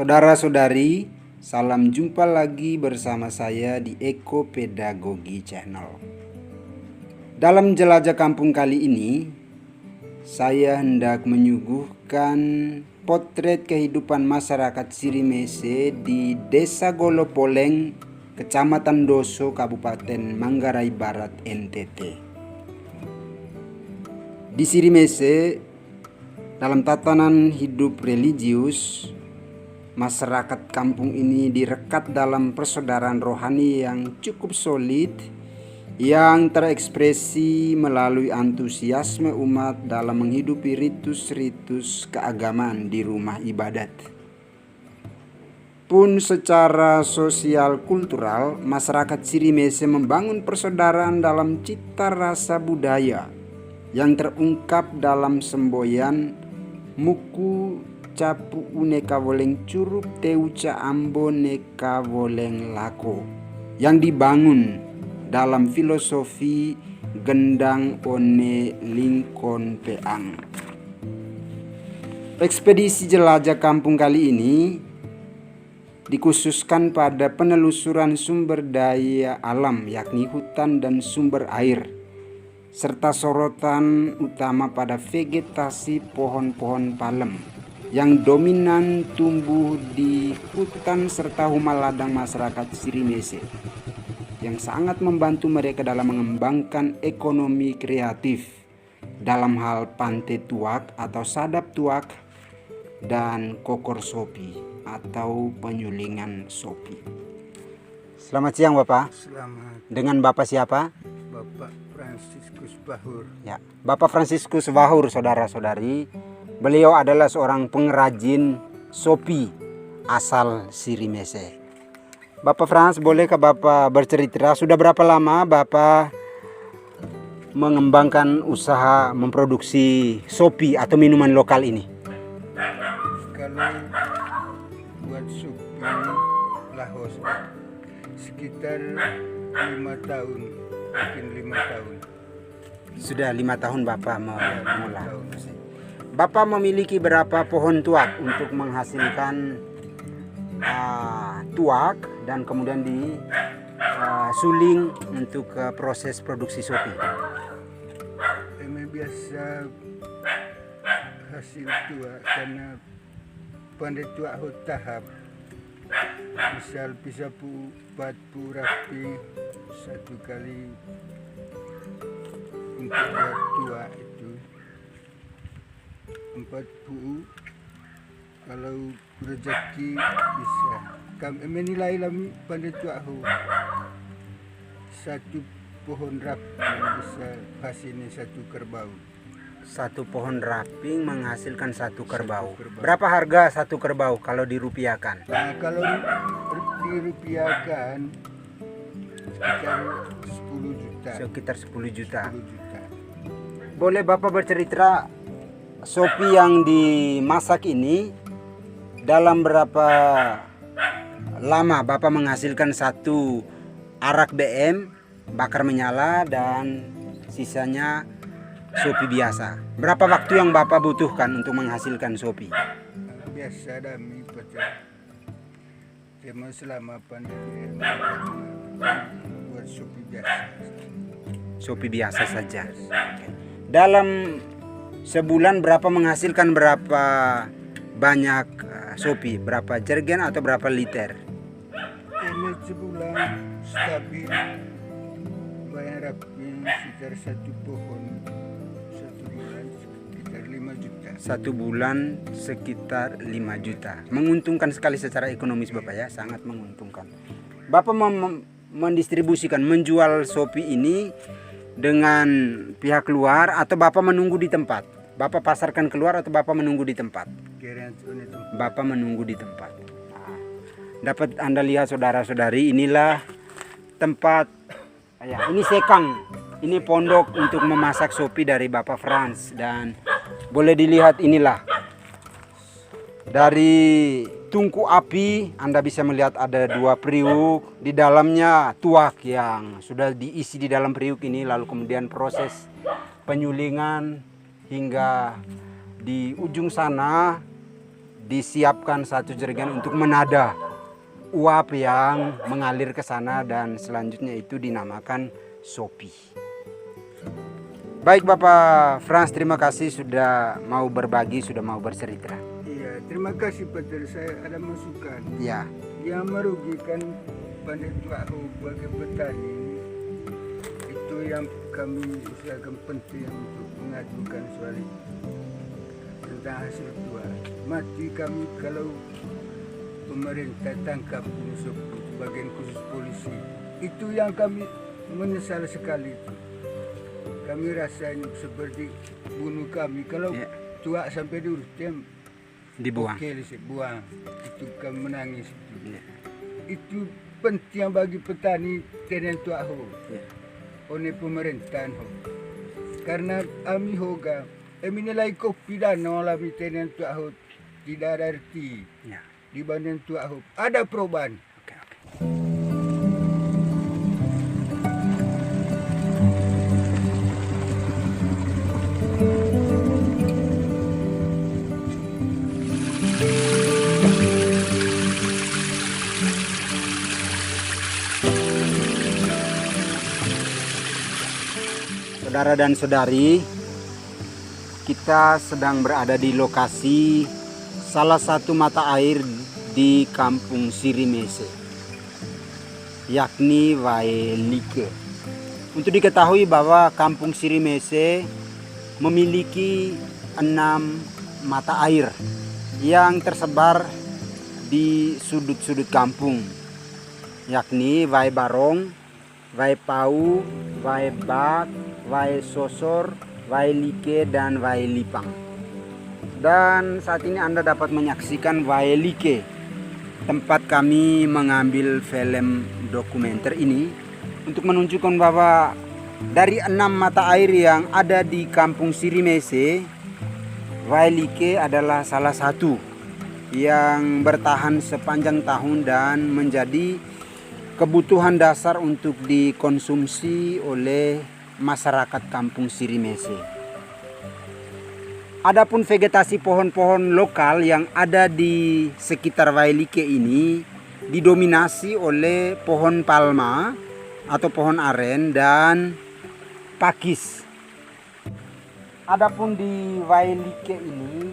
Saudara-saudari, salam jumpa lagi bersama saya di Eko Pedagogi Channel. Dalam jelajah kampung kali ini, saya hendak menyuguhkan potret kehidupan masyarakat Sirimese di Desa Golopoleng, Kecamatan Doso, Kabupaten Manggarai Barat, NTT. Di Sirimese, dalam tatanan hidup religius, masyarakat kampung ini direkat dalam persaudaraan rohani yang cukup solid, yang terekspresi melalui antusiasme umat dalam menghidupi ritus-ritus keagamaan di rumah ibadat. Pun secara sosial kultural, masyarakat Sirimese membangun persaudaraan dalam cita rasa budaya yang terungkap dalam semboyan Muku Capu Uneka Woleng Curup Teuca Ambo Neka Woleng Lako yang dibangun dalam filosofi Gendang One Lingkon Peang. Ekspedisi jelajah kampung kali ini dikhususkan pada penelusuran sumber daya alam, yakni hutan dan sumber air, serta sorotan utama pada vegetasi pohon-pohon palem yang dominan tumbuh di hutan serta rumah ladang masyarakat Sirimese, yang sangat membantu mereka dalam mengembangkan ekonomi kreatif dalam hal pante tuak atau sadap tuak dan kokor sopi atau penyulingan sopi. Selamat siang Bapak. Selamat. Dengan Bapak siapa? Bapak Fransiskus Bahur. Ya, Bapak Fransiskus Bahur, saudara-saudari. Beliau adalah seorang pengrajin sopi asal Sirimese. Bapak Frans, bolehkah Bapak bercerita sudah berapa lama Bapak mengembangkan usaha memproduksi sopi atau minuman lokal ini? Kalau buat sopi lahos sekitar 5 tahun, mungkin 5 tahun. Sudah 5 tahun Bapak mulai. Bapak memiliki berapa pohon tuak untuk menghasilkan tuak dan kemudian disuling untuk proses produksi sopi? Ini biasa hasil tuak karena pandai tuak tahap. Misal bisa buat rapi satu kali untuk buat tuak itu 40. Kalau rezeki bisa. Kami menilai lami pandai tuak satu pohon rapi bisa hasilnya satu kerbau. Satu pohon raping menghasilkan satu kerbau. Berapa harga satu kerbau kalau dirupiahkan? Nah, kalau dirupiahkan sekitar 10 juta. Sekitar 10 juta. Boleh Bapak bercerita sopi yang dimasak ini dalam berapa lama Bapak menghasilkan satu arak BM bakar menyala dan sisanya sopi biasa? Berapa waktu yang Bapak butuhkan untuk menghasilkan sopi? Biasa dami pada cuma selama pandemi buat sopi biasa. Sopi biasa saja. Dalam sebulan berapa menghasilkan berapa banyak sopi? Berapa jergen atau berapa liter? Ini sebulan stabil bayar rapi sekitar satu pohon satu bulan sekitar 5 juta. Satu bulan sekitar 5 juta. Menguntungkan sekali secara ekonomis Bapak ya, sangat menguntungkan. Bapak mendistribusikan, menjual sopi ini dengan pihak luar atau Bapak menunggu di tempat? Bapak pasarkan keluar atau Bapak menunggu di tempat? Bapak menunggu di tempat. Nah, dapat Anda lihat saudara-saudari, inilah tempat ya, ini sekang, ini pondok untuk memasak sopi dari Bapak Frans, dan boleh dilihat inilah dari tungku api Anda bisa melihat ada 2 periuk, di dalamnya tuak yang sudah diisi di dalam periuk ini, lalu kemudian proses penyulingan hingga di ujung sana disiapkan satu jerigen untuk menada uap yang mengalir ke sana dan selanjutnya itu dinamakan sopi. Baik Bapak Frans, terima kasih sudah mau berbagi, sudah mau bercerita. Iya, terima kasih Peter. Saya ada masukan. Ya, Yang merugikan panen tahu bagi petani itu yang kami usahakan penting untuk mengajukan soal ini tentang hasil tuah. Mati kami kalau pemerintah tangkap musuh bagian khusus polisi. Itu yang kami menyesal sekali itu. Kami rasanya seperti bunuh kami kalau Ya. tuak sampai diuruskan dibuang. oke buang. Itu kami menangis itu. Ya. Itu penting bagi petani tenen tuak ho. Ya. Oleh pemerintahan ho. Karena kami hoga nilai kopi dan alami tenen tuak ho tidak ada arti Ya. dibanding tuak ho. Ada perubahan. Oke, oke. Saudara dan saudari, kita sedang berada di lokasi salah satu mata air di Kampung Sirimese, yakni Waelike. Untuk diketahui bahwa Kampung Sirimese memiliki 6 mata air yang tersebar di sudut-sudut kampung, yakni Wae Barong, Wae Pau, Wae Bak, Wae Sosor, Wae Like, dan Wae Lipang. Dan saat ini Anda dapat menyaksikan Wae Like, tempat kami mengambil film dokumenter ini untuk menunjukkan bahwa dari 6 mata air yang ada di Kampung Sirimese, Wae Like adalah salah satu yang bertahan sepanjang tahun dan menjadi kebutuhan dasar untuk dikonsumsi oleh masyarakat Kampung Sirimese. Adapun vegetasi pohon-pohon lokal yang ada di sekitar Wae Like ini didominasi oleh pohon palma atau pohon aren dan pakis. Adapun di Wae Like ini,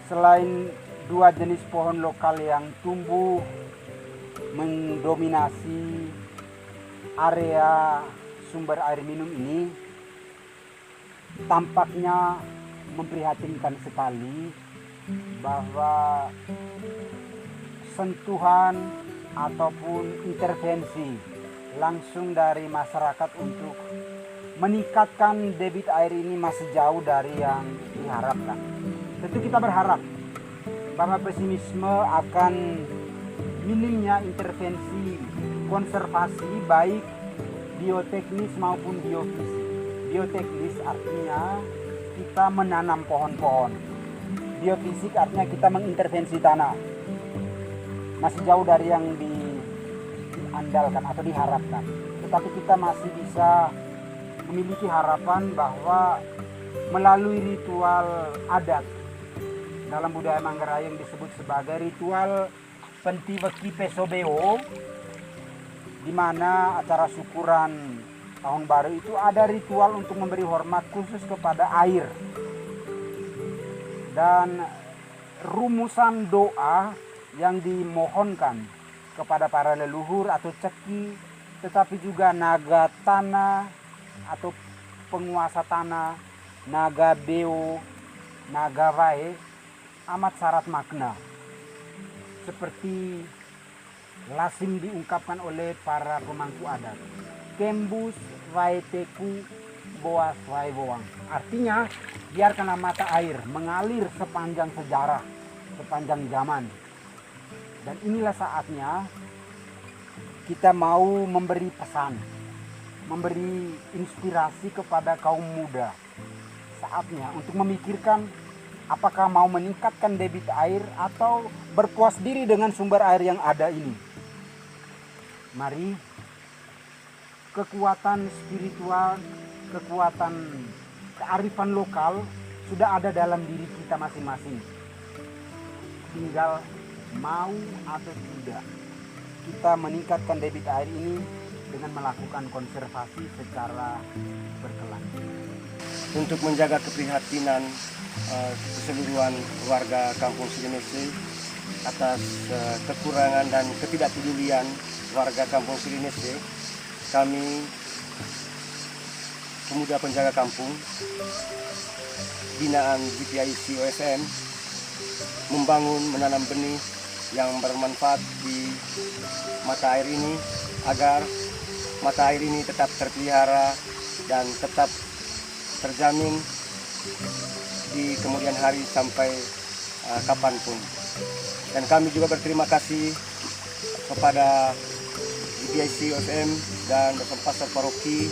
selain 2 jenis pohon lokal yang tumbuh mendominasi area sumber air minum ini, tampaknya memprihatinkan sekali bahwa sentuhan ataupun intervensi langsung dari masyarakat untuk meningkatkan debit air ini masih jauh dari yang diharapkan. Tentu kita berharap bahwa pesimisme akan minimnya intervensi konservasi baik bioteknis maupun biofisik. Bioteknis artinya kita menanam pohon-pohon. Biofisik artinya kita mengintervensi tanah. Masih jauh dari yang diandalkan atau diharapkan. Tetapi kita masih bisa memiliki harapan bahwa melalui ritual adat dalam budaya Manggarai yang disebut sebagai ritual Pentiweki Pesobeo, di mana acara syukuran tahun baru itu ada ritual untuk memberi hormat khusus kepada air. Dan rumusan doa yang dimohonkan kepada para leluhur atau ceki, tetapi juga naga tanah atau penguasa tanah, naga beo, naga wae, amat syarat makna. Seperti lazim diungkapkan oleh para pemangku adat. Kembus wae teku boas wae boang. Artinya biarkanlah mata air mengalir sepanjang sejarah, sepanjang zaman. Dan inilah saatnya kita mau memberi pesan, memberi inspirasi kepada kaum muda. Saatnya untuk memikirkan apakah mau meningkatkan debit air atau berpuas diri dengan sumber air yang ada ini. Mari, kekuatan spiritual, kekuatan kearifan lokal sudah ada dalam diri kita masing-masing. tinggal mau atau tidak kita meningkatkan debit air ini dengan melakukan konservasi secara berkelanjutan. Untuk menjaga keprihatinan keseluruhan warga Kampung Sirimese atas kekurangan dan ketidakpedulian warga Kampung Sirimese, kami pemuda penjaga kampung binaan GPIC OSM menanam benih yang bermanfaat di mata air ini agar mata air ini tetap terpelihara dan tetap terjamin di kemudian hari sampai kapanpun. Dan kami juga berterima kasih kepada GPIC OSM dan Dosen Pasar Paroki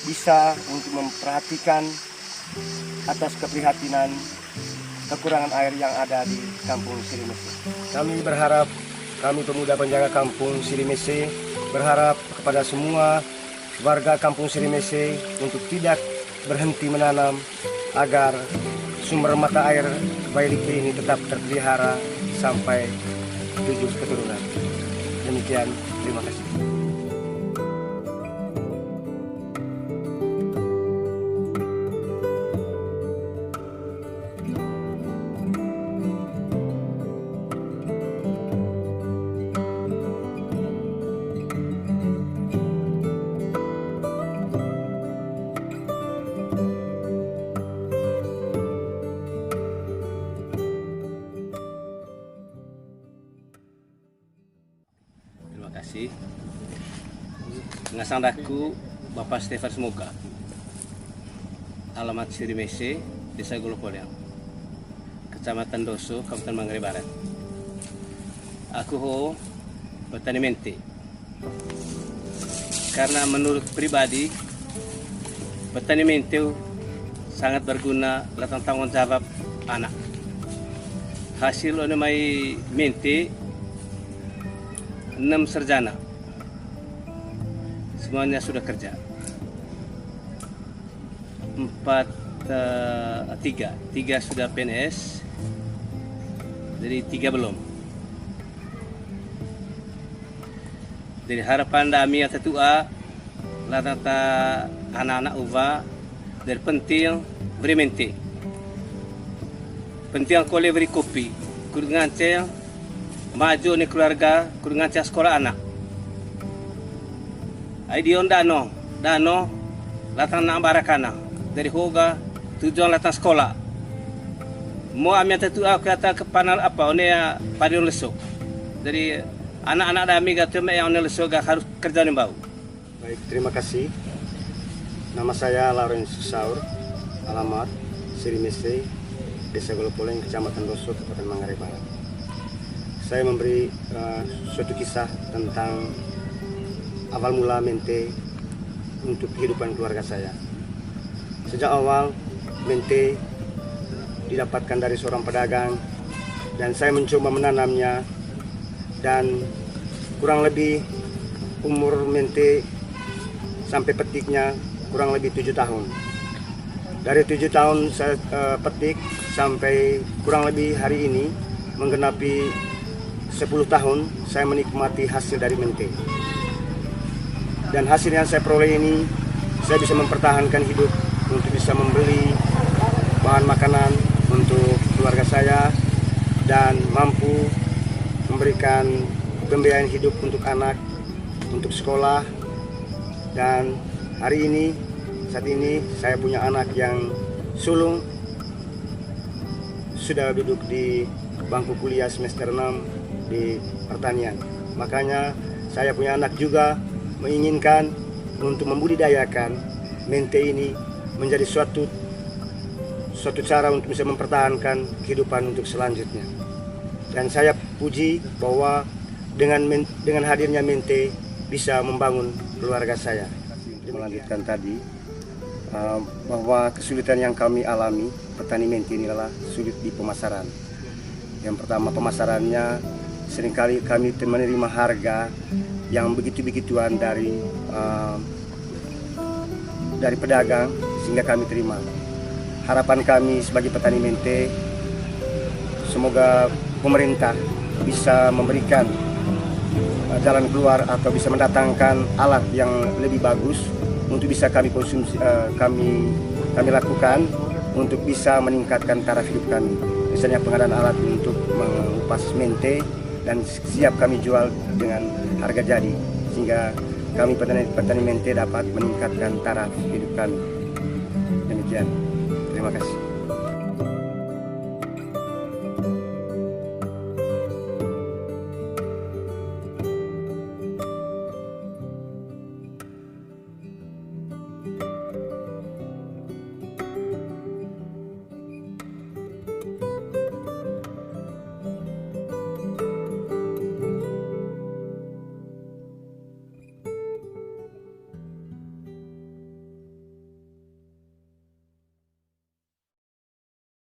bisa untuk memperhatikan atas keprihatinan kekurangan air yang ada di Kampung Sirimese. Kami berharap, kami pemuda penjaga Kampung Sirimese berharap kepada semua warga Kampung Sirimese untuk tidak berhenti menanam agar sumber mata air Bailike ini tetap terpelihara sampai 7 keturunan. Demikian, terima kasih. Kasih ngasang daku Bapak Stefan Semoga, alamat Sirimese, Desa Golopoleang, Kecamatan Doso, Kabupaten Manggarai Barat. Aku petani mente. Karena menurut pribadi petani mente sangat berguna dalam tanggung jawab anak. Hasil oleh mai mente 6 sarjana, semuanya sudah kerja. 3 sudah PNS, jadi 3 belum. Jadi harapan kami yang tetua, latata anak-anak uva dari penting bermente, penting kole beri kopi, kudu ngancel maju ni keluarga, kudu ngancel sekolah anak. Aidion dano latang nak barakana dari hoga tujuan latang sekolah. Mau ambil tentu aku kata ke panel apa one ya pada lesok. Dari anak-anak kami kata yang one lesok harus kerja ni bau. Baik, terima kasih. Nama saya Lawrence Saur, alamat Sirimese, Desa Golopoleng, Kecamatan Doso, Kabupaten Manggarai Barat. Saya memberi suatu kisah tentang awal mula mente untuk kehidupan keluarga saya. Sejak awal mente didapatkan dari seorang pedagang dan saya mencoba menanamnya, dan kurang lebih umur mente sampai petiknya kurang lebih 7 tahun. Dari 7 tahun saya petik sampai kurang lebih hari ini menggenapi 10 tahun saya menikmati hasil dari mente. Dan hasil yang saya peroleh ini, saya bisa mempertahankan hidup untuk bisa membeli bahan makanan untuk keluarga saya dan mampu memberikan pembiayaan hidup untuk anak, untuk sekolah. Dan hari ini, saat ini saya punya anak yang sulung, sudah duduk di bangku kuliah semester 6 di pertanian. Makanya saya punya anak juga menginginkan untuk membudidayakan mente ini menjadi suatu cara untuk bisa mempertahankan kehidupan untuk selanjutnya. Dan saya puji bahwa dengan hadirnya mente bisa membangun keluarga saya. Melanjutkan tadi bahwa kesulitan yang kami alami petani mente ini adalah sulit di pemasaran. Yang pertama, pemasarannya seringkali kami menerima harga yang begitu-begituan dari pedagang sehingga kami terima. Harapan kami sebagai petani mente semoga pemerintah bisa memberikan jalan keluar atau bisa mendatangkan alat yang lebih bagus untuk bisa kami konsumsi, kami lakukan untuk bisa meningkatkan taraf hidup kami. Misalnya pengadaan alat untuk mengupas mente dan siap kami jual dengan harga jadi, sehingga kami petani mente dapat meningkatkan taraf hidup kami. Demikian, terima kasih.